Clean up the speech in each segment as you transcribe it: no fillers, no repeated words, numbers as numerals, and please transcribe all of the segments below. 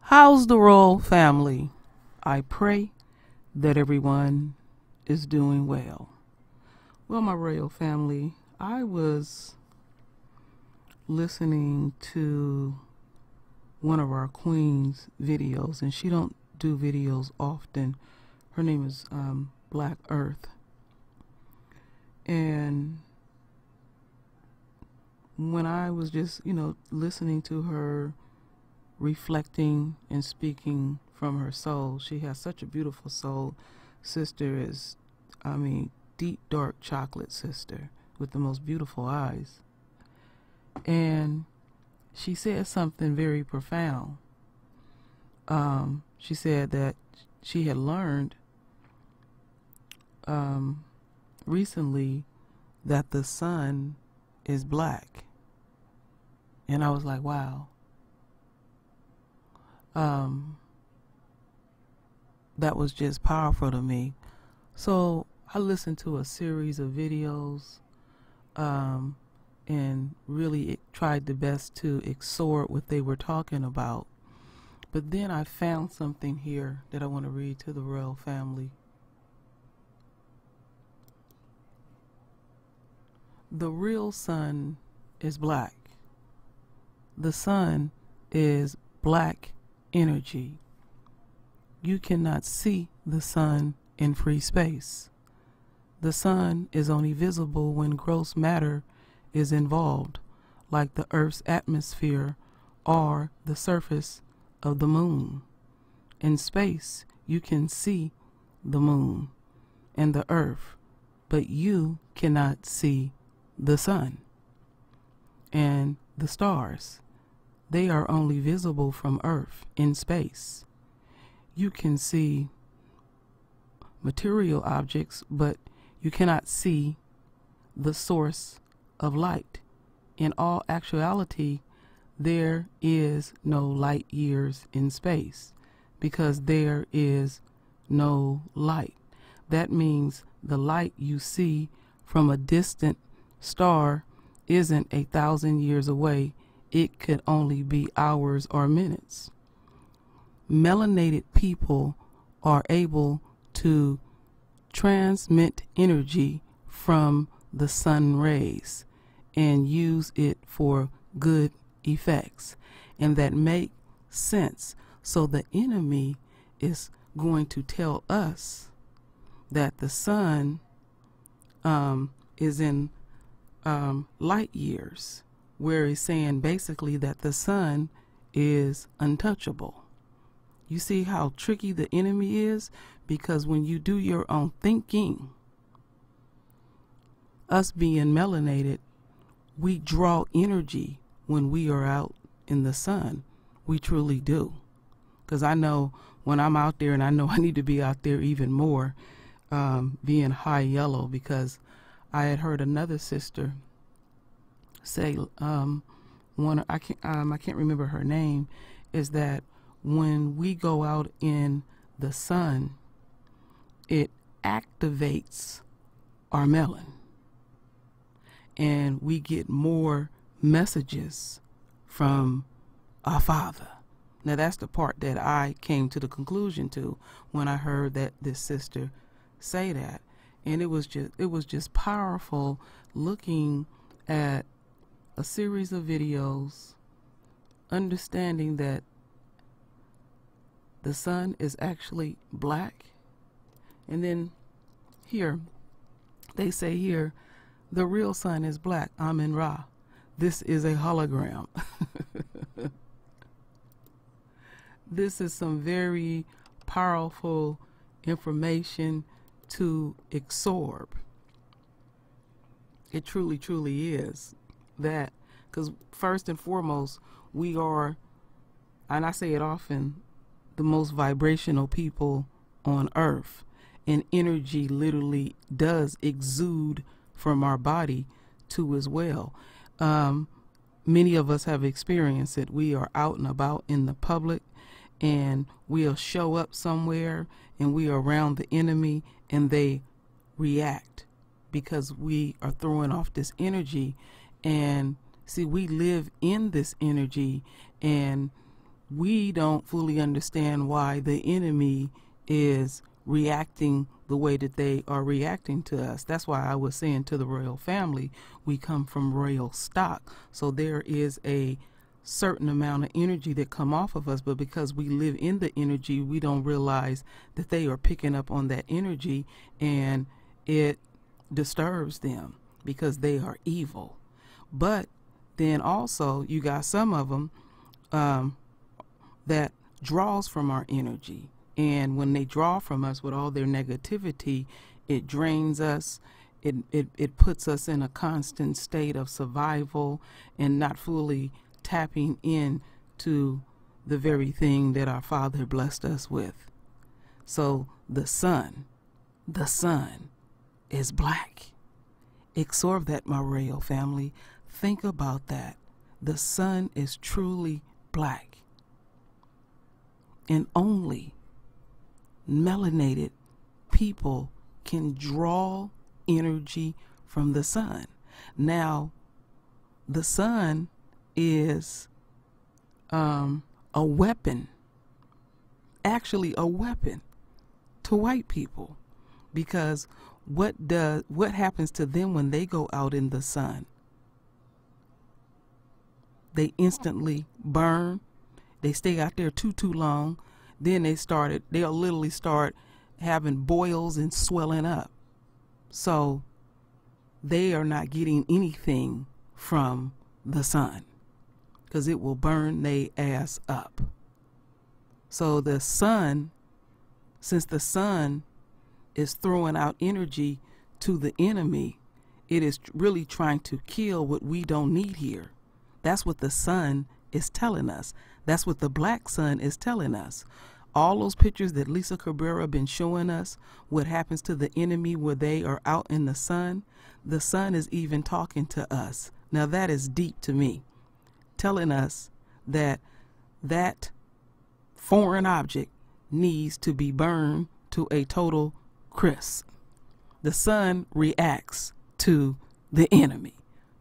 How's the royal family? I pray that everyone is doing well. Well, my royal family, I was listening to one of our queen's videos, and she don't do videos often. Her name is Black Earth. And when I was just, listening to her reflecting and speaking from her soul, she has such a beautiful soul. Sister is, deep dark chocolate sister with the most beautiful eyes. And she said something very profound. She said that she had learned recently that the sun is black. And I was like, wow. That was just powerful to me. So I listened to a series of videos and really tried the best to exhort what they were talking about. But then I found something here that I want to read to the royal family. The real sun is black. The sun is black energy. You cannot see the sun in free space. The sun is only visible when gross matter is involved, like the Earth's atmosphere or the surface of the moon. In space, you can see the moon and the Earth, but you cannot see the sun and the stars. They are only visible from Earth in space. You can see material objects, but you cannot see the source of light. In all actuality, there is no light years in space because there is no light. That means the light you see from a distant star isn't 1,000 years away. It could only be hours or minutes. Melanated people are able to transmit energy from the sun rays and use it for good effects, and that make sense. So the enemy is going to tell us that the sun is in light years, where he's saying basically that the sun is untouchable. You see how tricky the enemy is? Because when you do your own thinking, us being melanated, we draw energy when we are out in the sun. We truly do. Because I know when I'm out there, and I know I need to be out there even more, being high yellow, because I had heard another sister say, I can't remember her name, is that when we go out in the sun, it activates our melon, and we get more messages from our Father. Now that's the part that I came to the conclusion to when I heard that this sister say that, and it was just powerful looking at a series of videos, understanding that the sun is actually black. And then here, they say here, the real sun is black, Amen-Ra. This is a hologram. This is some very powerful information to absorb. It truly, truly is that, because first and foremost, we are, and I say it often, the most vibrational people on earth, and energy literally does exude from our body too as well. Many of us have experienced it. We are out and about in the public, and we'll show up somewhere and we are around the enemy, and they react because we are throwing off this energy. And see, we live in this energy, and we don't fully understand why the enemy is reacting the way that they are reacting to us. That's why I was saying to the royal family, we come from royal stock. So there is a certain amount of energy that come off of us, but because we live in the energy, we don't realize that they are picking up on that energy, and it disturbs them because they are evil. But then also you got some of them that draws from our energy, and when they draw from us with all their negativity, it drains us. It puts us in a constant state of survival and not fully tapping in to the very thing that our Father blessed us with. So the sun is black. Absorb that, my royal family. Think about that. The sun is truly black. And only melanated people can draw energy from the sun. Now, the sun is a weapon, actually a weapon to white people, because what happens to them when they go out in the sun? They instantly burn. They stay out there too long. Then they'll literally start having boils and swelling up. So they are not getting anything from the sun, because it will burn their ass up. So the sun, since the sun is throwing out energy to the enemy, it is really trying to kill what we don't need here. That's what the sun is telling us. That's what the black sun is telling us. All those pictures that Lisa Cabrera been showing us, what happens to the enemy where they are out in the sun is even talking to us. Now that is deep to me, telling us that that foreign object needs to be burned to a total crisp. The sun reacts to the enemy.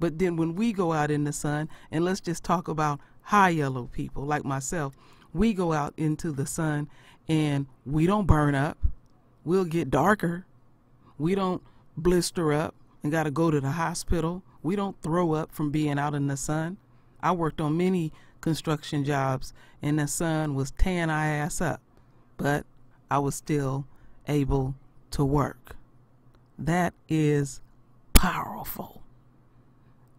But then when we go out in the sun, and let's just talk about high yellow people like myself, we go out into the sun and we don't burn up. We'll get darker. We don't blister up and got to go to the hospital. We don't throw up from being out in the sun. I worked on many construction jobs and the sun was tearing our ass up, but I was still able to work. That is powerful.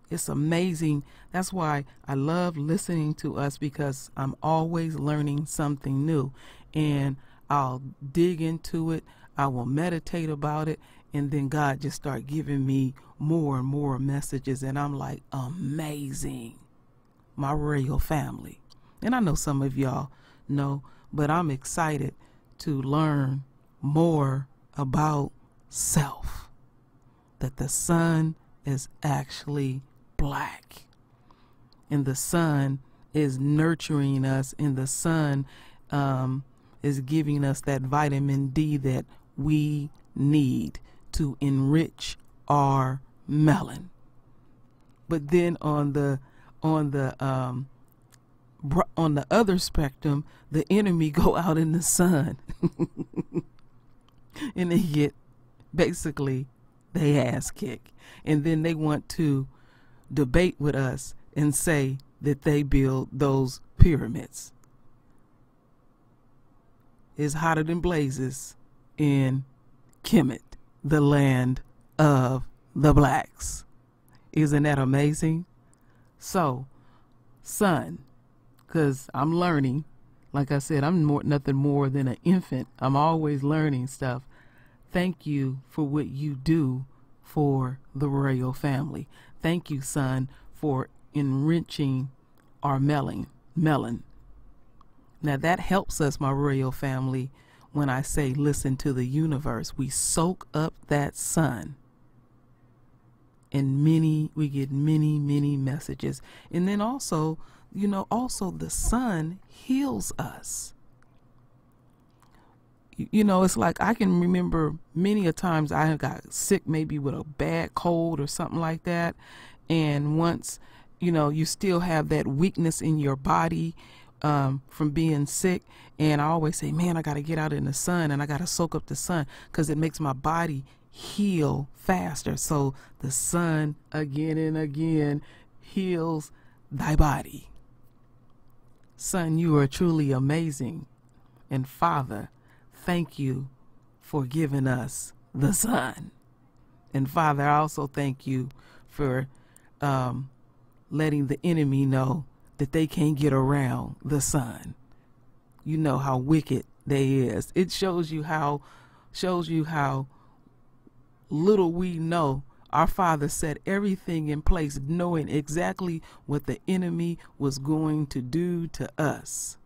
It's amazing. That's why I love listening to us, because I'm always learning something new, and I'll dig into it. I will meditate about it, and then God just start giving me more and more messages, and I'm like, amazing, my royal family. And I know some of y'all know, but I'm excited to learn more about self, that the sun is actually black, and the sun is nurturing us, and the sun is giving us that vitamin D that we need to enrich our melon. But then on the other spectrum, the enemy go out in the sun and they get basically they ass kicked, and then they want to debate with us and say that they build those pyramids. It's hotter than blazes in Kemet, the land of the blacks. Isn't that amazing? So, son, because I'm learning. Like I said, I'm nothing more than an infant. I'm always learning stuff. Thank you for what you do for the royal family. Thank you, son, for enriching our melon. Now that helps us, my royal family, when I say listen to the universe. We soak up that sun, and we get many messages. And then also, also the sun heals us. It's like I can remember many a times I got sick, maybe with a bad cold or something like that. And once, you still have that weakness in your body, from being sick. And I always say, man, I got to get out in the sun and I got to soak up the sun because it makes my body heal faster. So the sun again and again heals thy body. Son, you are truly amazing. And Father, thank you for giving us the sun. And Father, I also thank you for letting the enemy know that they can't get around the sun. You know how wicked they is. It shows you how little we know. Our Father set everything in place, knowing exactly what the enemy was going to do to us.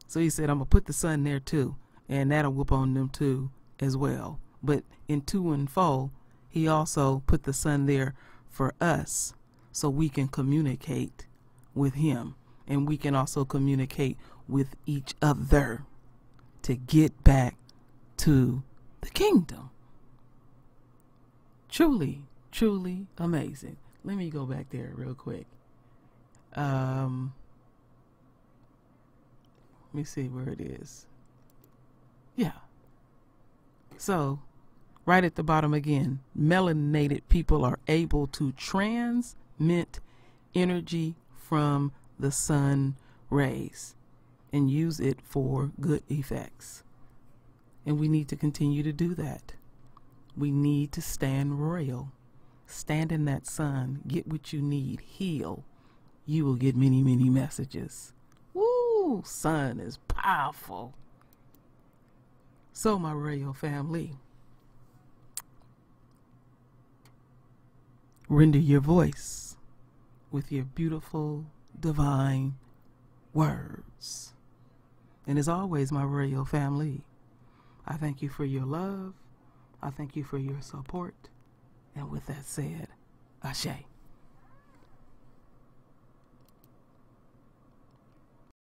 So he said, I'm going to put the sun there too, and that'll whoop on them too as well. But in 2 and 4, he also put the sun there for us so we can communicate with him. And we can also communicate with each other to get back to the kingdom. Truly, truly amazing. Let me go back there real quick. Let me see where it is. Yeah. So, right at the bottom again, melanated people are able to transmit energy from the sun rays and use it for good effects. And we need to continue to do that. We need to stand royal. Stand in that sun. Get what you need. Heal. You will get many, many messages. Woo! Sun is powerful. So, my royal family, render your voice with your beautiful, divine words. And as always, my royal family, I thank you for your love. I thank you for your support. And with that said, Ashe.